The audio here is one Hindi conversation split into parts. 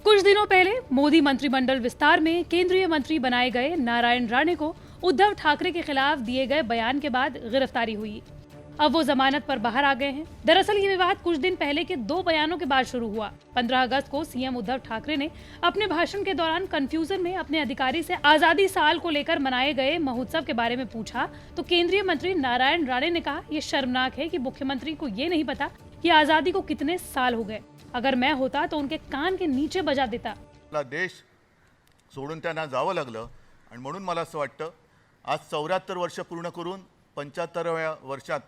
कुछ दिनों पहले मोदी मंत्रिमंडल विस्तार में केंद्रीय मंत्री बनाए गए नारायण राणे को उद्धव ठाकरे के खिलाफ दिए गए बयान के बाद गिरफ्तारी हुई। अब वो जमानत पर बाहर आ गए हैं। दरअसल ये विवाद कुछ दिन पहले के दो बयानों के बाद शुरू हुआ। 15 अगस्त को सीएम उद्धव ठाकरे ने अपने भाषण के दौरान कंफ्यूजन में अपने अधिकारी से आजादी साल को लेकर मनाए गए महोत्सव के बारे में पूछा तो केंद्रीय मंत्री नारायण राणे ने कहा, ये शर्मनाक है कि मुख्यमंत्री को ये नहीं पता कि आजादी को कितने साल हो गए। अगर मैं होता तो उनके कान के नीचे बजा देता। आपला देश सोडून त्यांना जावं लागलं आणि म्हणून मला असं वाटतं आज 74 वर्ष पूर्ण करून 75व्या वर्षात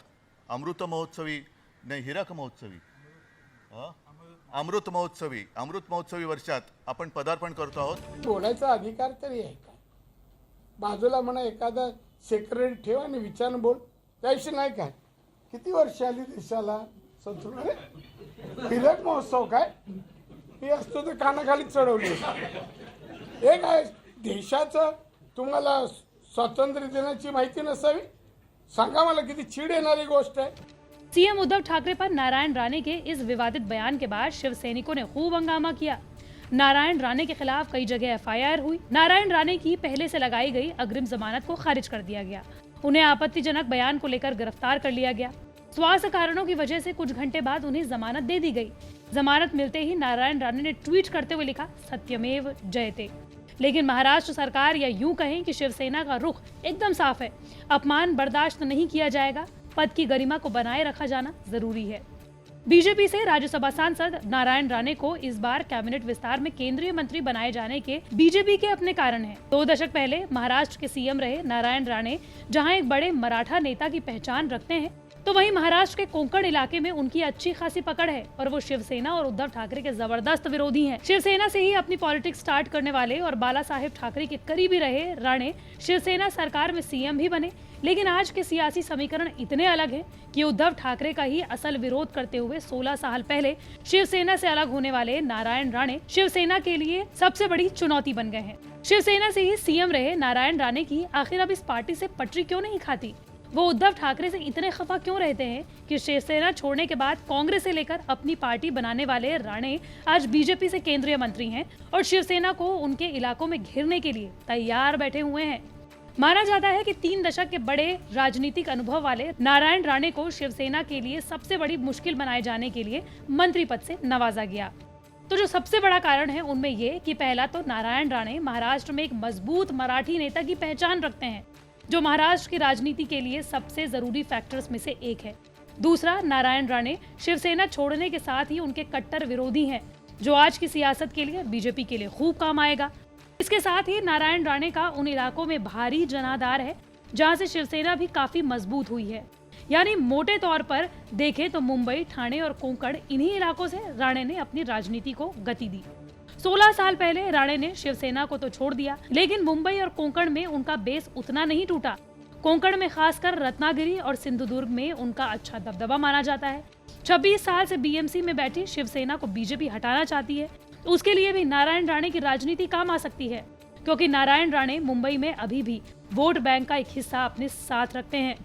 अमृत महोत्सवी नाही हिरक महोत्सवी अमृत महोत्सवी वर्षात आपण पदार्पण करतो आहोत। बोलायचा अधिकार तरी आहे का? बाजूला म्हणा एखादा सेक्रेटरी ठेव आणि विचार बोल, त्याविषयी नाही काय? किती वर्ष आली देशाला संतुलन? हिरक महोत्सव काय हे असतो तर कानाखाली चढवली। हे काय देशाचं तुम्हाला स्वातंत्र्य दिनाची माहिती नसावी? सांगा मला, किती चीड येणारी गोष्ट आहे। सीएम उद्धव ठाकरे पर नारायण राणे के इस विवादित बयान के बाद शिव सैनिकों ने खूब हंगामा किया। नारायण राणे के खिलाफ कई जगह एफआईआर हुई। नारायण राणे की पहले से लगाई गई अग्रिम जमानत को खारिज कर दिया गया। उन्हें आपत्तिजनक बयान को लेकर गिरफ्तार कर लिया गया। स्वास्थ्य कारणों की वजह से कुछ घंटे बाद उन्हें जमानत दे दी गई। जमानत मिलते ही नारायण राणे ने ट्वीट करते हुए लिखा, सत्यमेव जयते। लेकिन महाराष्ट्र सरकार, या यूं कहें कि शिवसेना का रुख एकदम साफ है। अपमान बर्दाश्त नहीं किया जाएगा। पद की गरिमा को बनाए रखा जाना जरूरी है। बीजेपी से राज्यसभा सांसद नारायण राणे को इस बार कैबिनेट विस्तार में केंद्रीय मंत्री बनाए जाने के बीजेपी के अपने कारण हैं। 2 दशक पहले महाराष्ट्र के सीएम रहे नारायण राणे जहां एक बड़े मराठा नेता की पहचान रखते हैं, तो वहीं महाराष्ट्र के कोंकण इलाके में उनकी अच्छी खासी पकड़ है और वो शिवसेना और उद्धव ठाकरे के जबरदस्त विरोधी हैं। शिवसेना से ही अपनी पॉलिटिक्स स्टार्ट करने वाले और बाला साहेब ठाकरे के करीबी रहे राणे शिवसेना सरकार में सीएम भी बने। लेकिन आज के सियासी समीकरण इतने अलग हैं कि उद्धव ठाकरे का ही असल विरोध करते हुए 16 साल पहले शिवसेना से अलग होने वाले नारायण राणे शिवसेना के लिए सबसे बड़ी चुनौती बन गए हैं। शिवसेना से ही सीएम रहे नारायण राणे की आखिर अब इस पार्टी से पटरी क्यों नहीं खाती? वो उद्धव ठाकरे से इतने खफा क्यों रहते हैं कि शिवसेना छोड़ने के बाद कांग्रेस से लेकर अपनी पार्टी बनाने वाले राणे आज बीजेपी से केंद्रीय मंत्री हैं और शिवसेना को उनके इलाकों में घेरने के लिए तैयार बैठे हुए हैं। माना जाता है कि 3 दशक के बड़े राजनीतिक अनुभव वाले नारायण राणे को शिवसेना के लिए सबसे बड़ी मुश्किल बनाए जाने के लिए मंत्री पद से नवाजा गया। तो जो सबसे बड़ा कारण है उनमें ये कि पहला तो नारायण राणे महाराष्ट्र में एक मजबूत मराठी नेता की पहचान रखते हैं, जो महाराष्ट्र की राजनीति के लिए सबसे जरूरी फैक्टर्स में से एक है। दूसरा, नारायण राणे शिवसेना छोड़ने के साथ ही उनके कट्टर विरोधी हैं, जो आज की सियासत के लिए बीजेपी के लिए खूब काम आएगा। इसके साथ ही नारायण राणे का उन इलाकों में भारी जनाधार है जहां से शिवसेना भी काफी मजबूत हुई है। यानी मोटे तौर पर देखें तो मुंबई, ठाणे और कोंकण, इन्हीं इलाकों से राणे ने अपनी राजनीति को गति दी। 16 साल पहले राणे ने शिवसेना को तो छोड़ दिया, लेकिन मुंबई और कोंकण में उनका बेस उतना नहीं टूटा। कोंकण में खासकर रत्नागिरी और सिंधुदुर्ग में उनका अच्छा दबदबा माना जाता है। 26 साल से बीएमसी में बैठी शिवसेना को बीजेपी हटाना चाहती है, तो उसके लिए भी नारायण राणे की राजनीति काम आ सकती है, क्योंकि नारायण राणे मुंबई में अभी भी वोट बैंक का एक हिस्सा अपने साथ रखते हैं।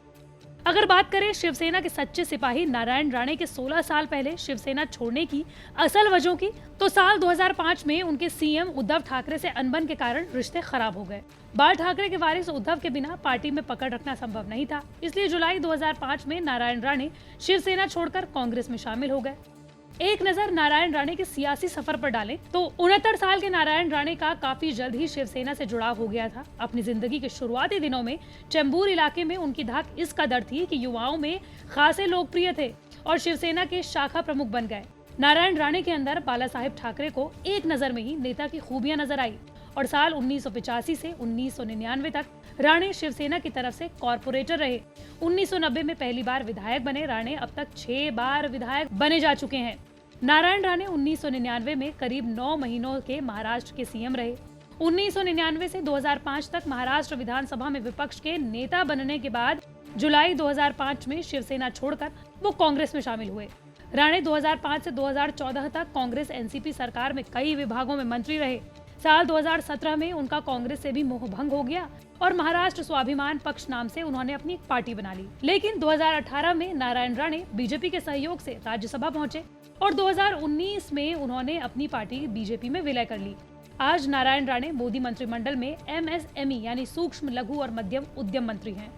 अगर बात करें शिवसेना के सच्चे सिपाही नारायण राणे के 16 साल पहले शिवसेना छोड़ने की असल वजहों की, तो साल 2005 में उनके सीएम उद्धव ठाकरे से अनबन के कारण रिश्ते खराब हो गए। बाल ठाकरे के वारिस उद्धव के बिना पार्टी में पकड़ रखना संभव नहीं था, इसलिए जुलाई 2005 में नारायण राणे शिवसेना छोड़कर कांग्रेस में शामिल हो गए। एक नजर नारायण राणे के सियासी सफर पर डालें तो 69 साल के नारायण राणे का काफी जल्द ही शिवसेना से जुड़ाव हो गया था। अपनी जिंदगी के शुरुआती दिनों में चेंबूर इलाके में उनकी धाक इस कदर थी कि युवाओं में खासे लोकप्रिय थे और शिवसेना के शाखा प्रमुख बन गए। नारायण राणे के अंदर बाला साहेब ठाकरे को एक नजर में ही नेता की खूबियां नजर आई और साल 1985 से 1999 तक राणे शिवसेना की तरफ से कॉर्पोरेटर रहे। 1990 में पहली बार विधायक बने राणे अब तक 6 बार विधायक बने जा चुके हैं। नारायण राणे 1999 में करीब 9 महीनों के महाराष्ट्र के सीएम रहे। 1999 से 2005 तक महाराष्ट्र विधानसभा में विपक्ष के नेता बनने के बाद जुलाई 2005 में शिवसेना छोड़कर वो कांग्रेस में शामिल हुए। राणे 2005 से 2014 तक कांग्रेस एनसीपी सरकार में कई विभागों में मंत्री रहे। साल 2017 में उनका कांग्रेस से भी मोह भंग हो गया और महाराष्ट्र स्वाभिमान पक्ष नाम से उन्होंने अपनी एक पार्टी बना ली। लेकिन 2018 में नारायण राणे बीजेपी के सहयोग से राज्यसभा पहुंचे और 2019 में उन्होंने अपनी पार्टी बीजेपी में विलय कर ली। आज नारायण राणे मोदी मंत्रिमंडल में MSME यानी सूक्ष्म, लघु और मध्यम उद्यम मंत्री हैं।